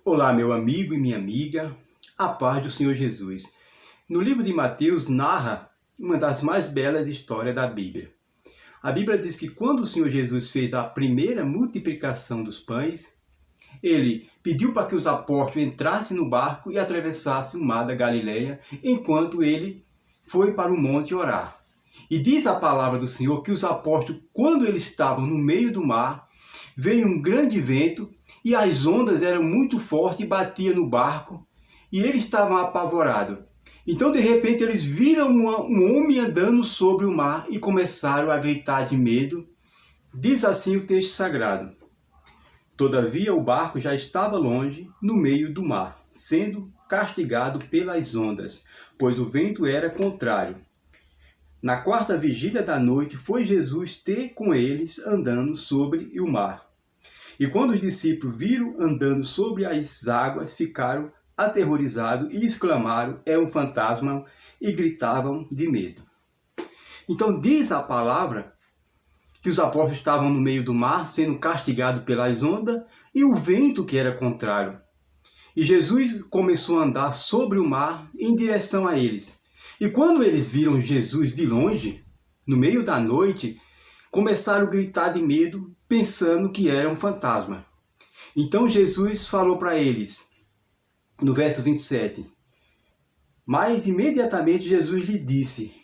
Olá, meu amigo e minha amiga, a paz do Senhor Jesus. No livro de Mateus narra uma das mais belas histórias da Bíblia. A Bíblia diz que quando o Senhor Jesus fez a primeira multiplicação dos pães, ele pediu para que os apóstolos entrassem no barco e atravessassem o mar da Galileia, enquanto ele foi para o monte orar. E diz a palavra do Senhor que os apóstolos, quando eles estavam no meio do mar, veio um grande vento e as ondas eram muito fortes e batiam no barco e eles estavam apavorados. Então, de repente, eles viram um homem andando sobre o mar e começaram a gritar de medo. Diz assim o texto sagrado: todavia o barco já estava longe, no meio do mar, sendo castigado pelas ondas, pois o vento era contrário. Na quarta vigília da noite, foi Jesus ter com eles andando sobre o mar. E quando os discípulos viram andando sobre as águas, ficaram aterrorizados e exclamaram: é um fantasma, e gritavam de medo. Então diz a palavra que os apóstolos estavam no meio do mar, sendo castigados pelas ondas, e o vento que era contrário. E Jesus começou a andar sobre o mar em direção a eles. E quando eles viram Jesus de longe, no meio da noite, começaram a gritar de medo, pensando que era um fantasma. Então Jesus falou para eles, no verso 27, mas imediatamente Jesus lhe disse: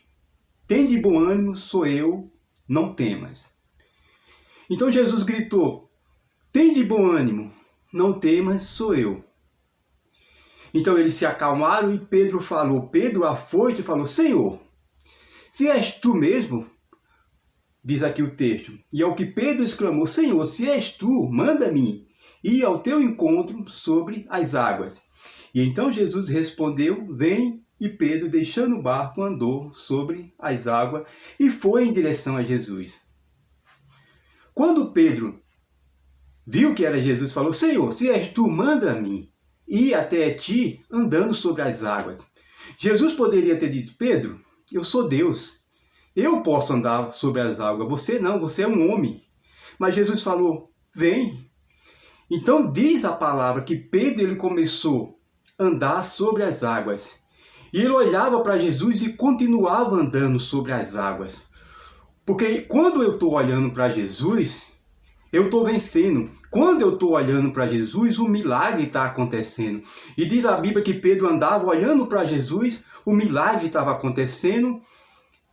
tende bom ânimo, sou eu, não temas. Então Jesus gritou: tende bom ânimo, não temas, sou eu. Então eles se acalmaram e Pedro afoito, falou: Senhor, se és tu mesmo, diz aqui o texto, e ao que Pedro exclamou: Senhor, se és tu, manda-me ir ao teu encontro sobre as águas. E então Jesus respondeu: vem. E Pedro, deixando o barco, andou sobre as águas e foi em direção a Jesus. Quando Pedro viu que era Jesus, falou: Senhor, se és tu, manda-me ir até ti andando sobre as águas. Jesus poderia ter dito: Pedro, eu sou Deus, eu posso andar sobre as águas, você não, você é um homem. Mas Jesus falou: vem. Então diz a palavra que Pedro ele começou a andar sobre as águas. E ele olhava para Jesus e continuava andando sobre as águas. Porque quando eu estou olhando para Jesus, eu estou vencendo. Quando eu estou olhando para Jesus, o milagre está acontecendo. E diz a Bíblia que Pedro andava olhando para Jesus, o milagre estava acontecendo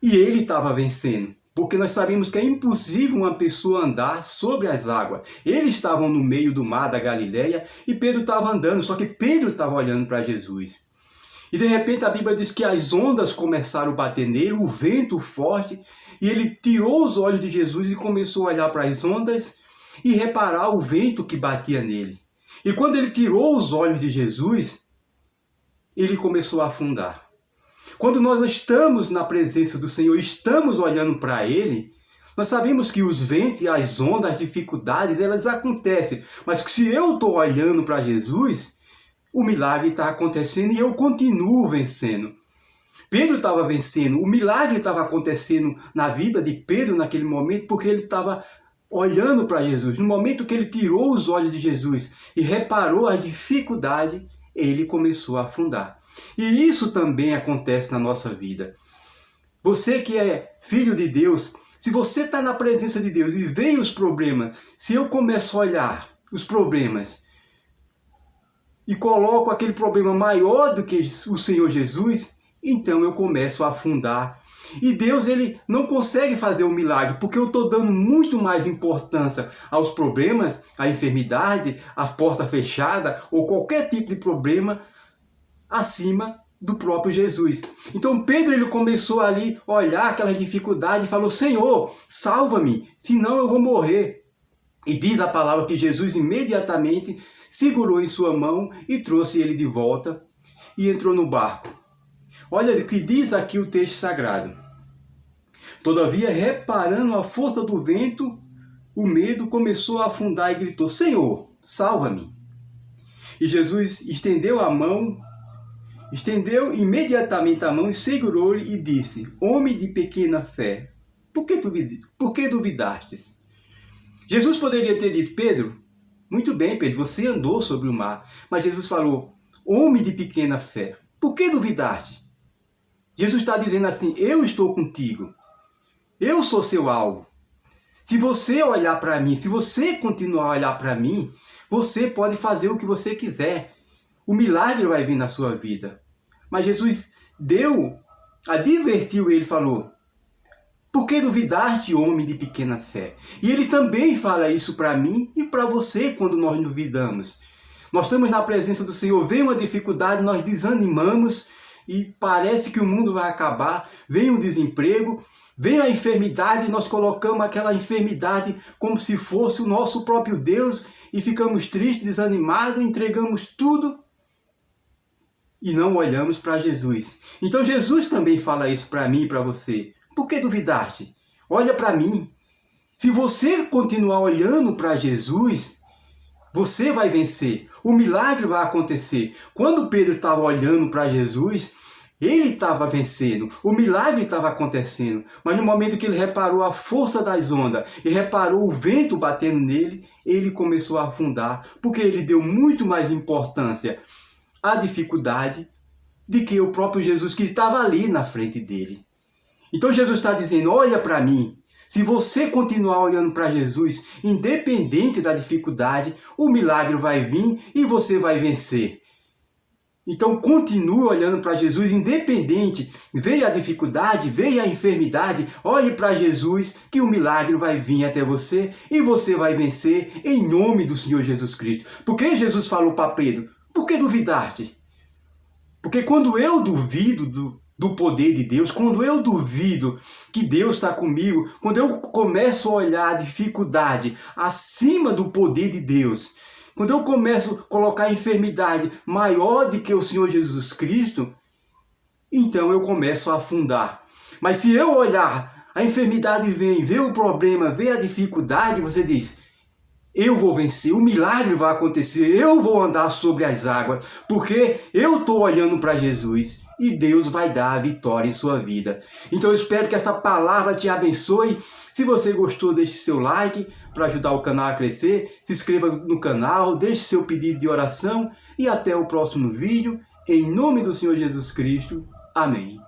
e ele estava vencendo. Porque nós sabemos que é impossível uma pessoa andar sobre as águas. Eles estavam no meio do mar da Galileia e Pedro estava andando, só que Pedro estava olhando para Jesus. E de repente a Bíblia diz que as ondas começaram a bater nele, o vento forte, e ele tirou os olhos de Jesus e começou a olhar para as ondas e reparar o vento que batia nele. E quando ele tirou os olhos de Jesus, ele começou a afundar. Quando nós estamos na presença do Senhor, estamos olhando para Ele, nós sabemos que os ventos e as ondas, as dificuldades, elas acontecem. Mas se eu estou olhando para Jesus, o milagre está acontecendo e eu continuo vencendo. Pedro estava vencendo, o milagre estava acontecendo na vida de Pedro naquele momento, porque ele estava olhando para Jesus. No momento que ele tirou os olhos de Jesus e reparou a dificuldade, ele começou a afundar. E isso também acontece na nossa vida. Você que é filho de Deus, se você está na presença de Deus e vem os problemas, se eu começo a olhar os problemas e coloco aquele problema maior do que o Senhor Jesus, então eu começo a afundar. E Deus ele não consegue fazer um milagre, porque eu estou dando muito mais importância aos problemas, à enfermidade, à porta fechada, ou qualquer tipo de problema, acima do próprio Jesus. Então Pedro ele começou ali a olhar aquelas dificuldades e falou: Senhor, salva-me, senão eu vou morrer. E diz a palavra que Jesus imediatamente segurou em sua mão e trouxe ele de volta e entrou no barco. Olha o que diz aqui o texto sagrado. Todavia, reparando a força do vento, o medo começou a afundar e gritou: Senhor, salva-me. E Jesus estendeu imediatamente a mão e segurou-lhe e disse: homem de pequena fé, por que duvidastes? Jesus poderia ter dito: Pedro, Muito bem, Pedro, você andou sobre o mar. Mas Jesus falou, homem de pequena fé, por que duvidaste? Jesus está dizendo assim, eu estou contigo. Eu sou seu alvo. Se você olhar para mim, se você continuar a olhar para mim, você pode fazer o que você quiser. O milagre vai vir na sua vida. Mas Jesus advertiu ele, falou, por que duvidaste, homem de pequena fé? E ele também fala isso para mim e para você quando nós duvidamos. Nós estamos na presença do Senhor, vem uma dificuldade, nós desanimamos e parece que o mundo vai acabar, vem um desemprego, vem a enfermidade, nós colocamos aquela enfermidade como se fosse o nosso próprio Deus e ficamos tristes, desanimados, entregamos tudo e não olhamos para Jesus. Então Jesus também fala isso para mim e para você. Por que duvidaste? Olha para mim. Se você continuar olhando para Jesus, você vai vencer. O milagre vai acontecer. Quando Pedro estava olhando para Jesus, ele estava vencendo. O milagre estava acontecendo. Mas no momento que ele reparou a força das ondas e reparou o vento batendo nele, ele começou a afundar. Porque ele deu muito mais importância à dificuldade do que o próprio Jesus que estava ali na frente dele. Então Jesus está dizendo, olha para mim. Se você continuar olhando para Jesus, independente da dificuldade, o milagre vai vir e você vai vencer. Então continue olhando para Jesus, independente, veja a dificuldade, veja a enfermidade, olhe para Jesus que o milagre vai vir até você e você vai vencer em nome do Senhor Jesus Cristo. Porque Jesus falou para Pedro, por que duvidaste? Porque quando eu duvido do poder de Deus, quando eu duvido que Deus está comigo, quando eu começo a olhar a dificuldade acima do poder de Deus, quando eu começo a colocar a enfermidade maior do que o Senhor Jesus Cristo, então eu começo a afundar. Mas se eu olhar, a enfermidade vem, vê o problema, vê a dificuldade, você diz, eu vou vencer, o milagre vai acontecer, eu vou andar sobre as águas, porque eu estou olhando para Jesus e Deus vai dar a vitória em sua vida. Então eu espero que essa palavra te abençoe. Se você gostou, deixe seu like para ajudar o canal a crescer, se inscreva no canal, deixe seu pedido de oração e até o próximo vídeo. Em nome do Senhor Jesus Cristo. Amém.